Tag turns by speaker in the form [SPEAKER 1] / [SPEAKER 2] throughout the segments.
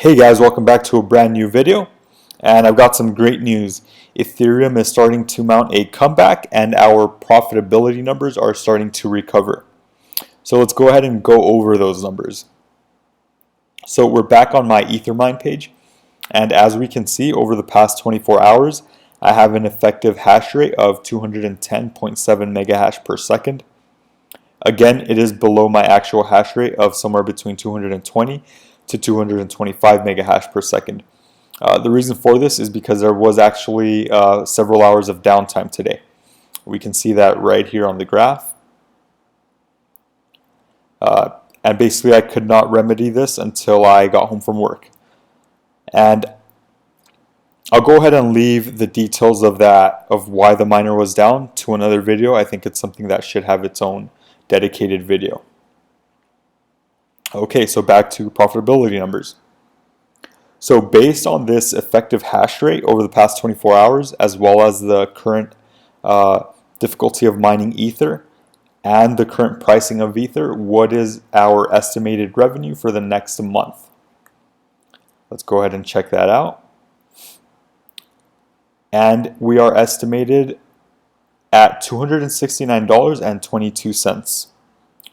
[SPEAKER 1] Hey guys, welcome back to a brand new video, and I've got some great news. Ethereum is starting to mount a comeback and our profitability numbers are starting to recover. So let's go ahead and go over those numbers. So we're back on my Ethermine page, and as we can see over the past 24 hours, I have an effective hash rate of 210.7 mega hash per second. Again, it is below my actual hash rate of somewhere between 220 to 225 mega hash per second. The reason for this is because there was actually several hours of downtime today. We can see that right here on the graph. And basically I could not remedy this until I got home from work. And I'll go ahead and leave the details of that, of why the miner was down, to another video. I think it's something that should have its own dedicated video. Okay, so back to profitability numbers. So based on this effective hash rate over the past 24 hours, as well as the current difficulty of mining Ether and the current pricing of Ether, what is our estimated revenue for the next month? Let's go ahead and check that out. And we are estimated at $269.22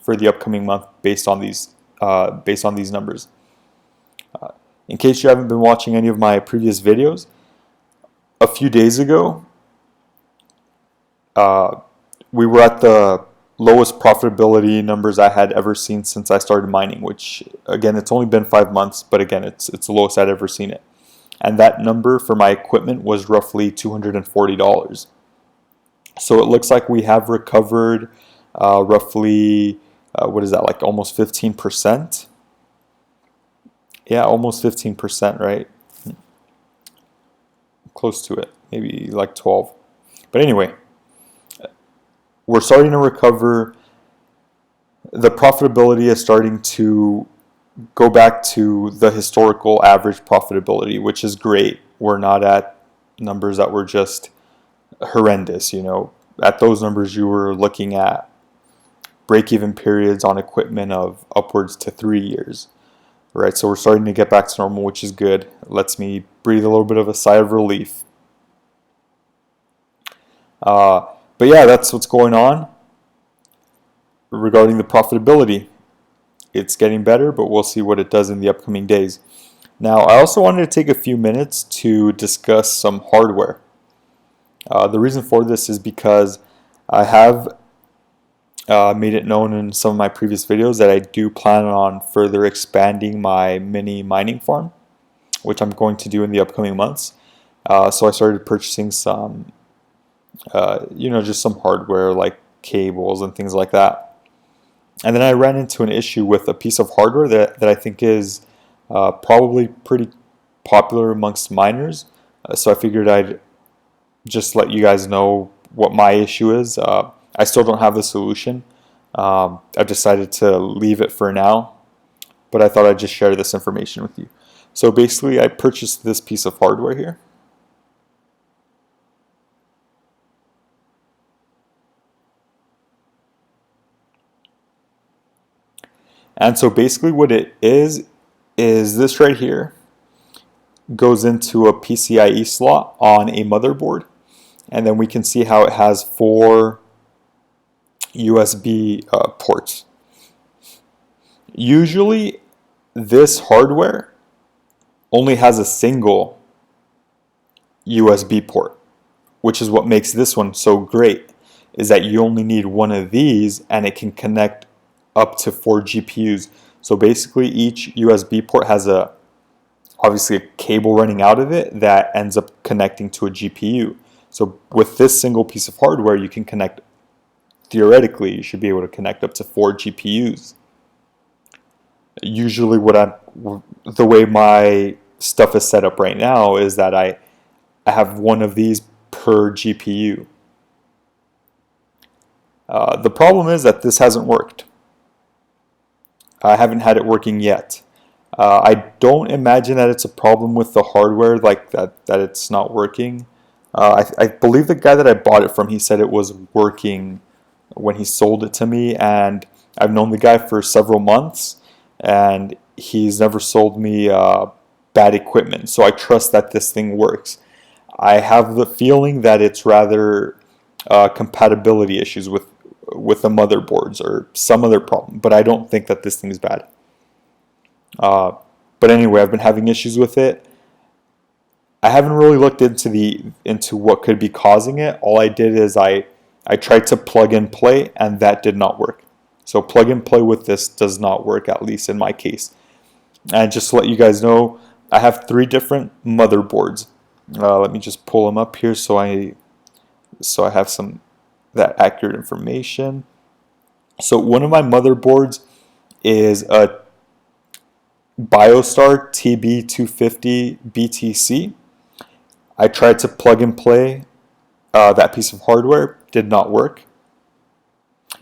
[SPEAKER 1] for the upcoming month based on these numbers. In case you haven't been watching any of my previous videos, a few days ago we were at the lowest profitability numbers I had ever seen since I started mining, which again, it's only been 5 months, but again, it's the lowest I'd ever seen it. And that number for my equipment was roughly $240. So it looks like we have recovered roughly, what is that, like almost 15%? Yeah, almost 15%, right? Close to it, maybe like 12. But anyway, we're starting to recover. The profitability is starting to go back to the historical average profitability, which is great. We're not at numbers that were just horrendous, you know. At those numbers you were looking at break-even periods on equipment of upwards to 3 years. Right, so we're starting to get back to normal, which is good. It lets me breathe a little bit of a sigh of relief. But yeah, that's what's going on regarding the profitability. It's getting better, but we'll see what it does in the upcoming days. Now, I also wanted to take a few minutes to discuss some hardware. The reason for this is because I have made it known in some of my previous videos that I do plan on further expanding my mini mining farm, which I'm going to do in the upcoming months. So I started purchasing some, just some hardware like cables and things like that. And then I ran into an issue with a piece of hardware that I think is probably pretty popular amongst miners. So I figured I'd just let you guys know what my issue is. I still don't have the solution. I've decided to leave it for now, but I thought I'd just share this information with you. So basically, I purchased this piece of hardware here. And so basically what it is this right here goes into a PCIe slot on a motherboard. And then we can see how it has 4 USB ports. Usually this hardware only has a single USB port, which is what makes this one so great, is that you only need one of these and it can connect up to 4 GPUs. So basically each USB port has obviously a cable running out of it that ends up connecting to a GPU. So with this single piece of hardware, you can connect, theoretically, you should be able to connect up to 4 GPUs. Usually the way my stuff is set up right now is that I have one of these per GPU. The problem is that this hasn't worked. I haven't had it working yet. I don't imagine that it's a problem with the hardware, like that it's not working. I believe the guy that I bought it from, he said it was working when he sold it to me, and I've known the guy for several months, and he's never sold me bad equipment, so I trust that this thing works. I have the feeling that it's rather compatibility issues with the motherboards or some other problem, but I don't think that this thing's bad. But anyway, I've been having issues with it. I haven't really looked into what could be causing it. All I did is I tried to plug and play, and that did not work. So plug and play with this does not work, at least in my case. And just to let you guys know, I have 3 different motherboards. Let me just pull them up here so I have that accurate information. So one of my motherboards is a biostar TB250 BTC. I tried to plug and play that piece of hardware, did not work.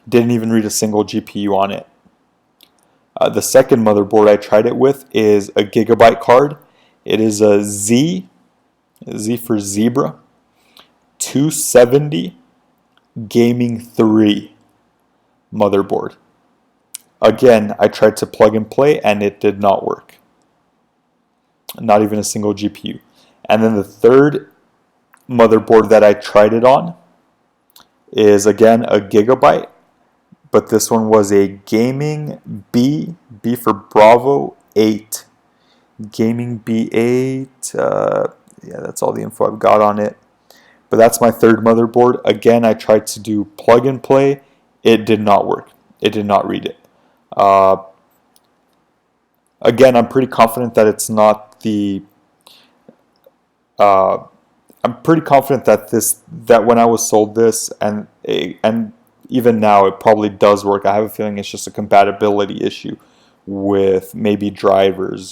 [SPEAKER 1] Didn't even read a single GPU on it. The second motherboard I tried it with is a gigabyte card. It is a Z for zebra, 270 Gaming 3 motherboard. Again, I tried to plug and play and it did not work. Not even a single GPU. And then the third motherboard that I tried it on is again a gigabyte, but this one was a Gaming B for Bravo 8. Gaming B8, yeah, that's all the info I've got on it. But that's my third motherboard. Again, I tried to do plug and play. It did not work. It did not read it. Again, I'm pretty confident that it's not the... I'm pretty confident that when I was sold this, and even now, it probably does work. I have a feeling it's just a compatibility issue with maybe drivers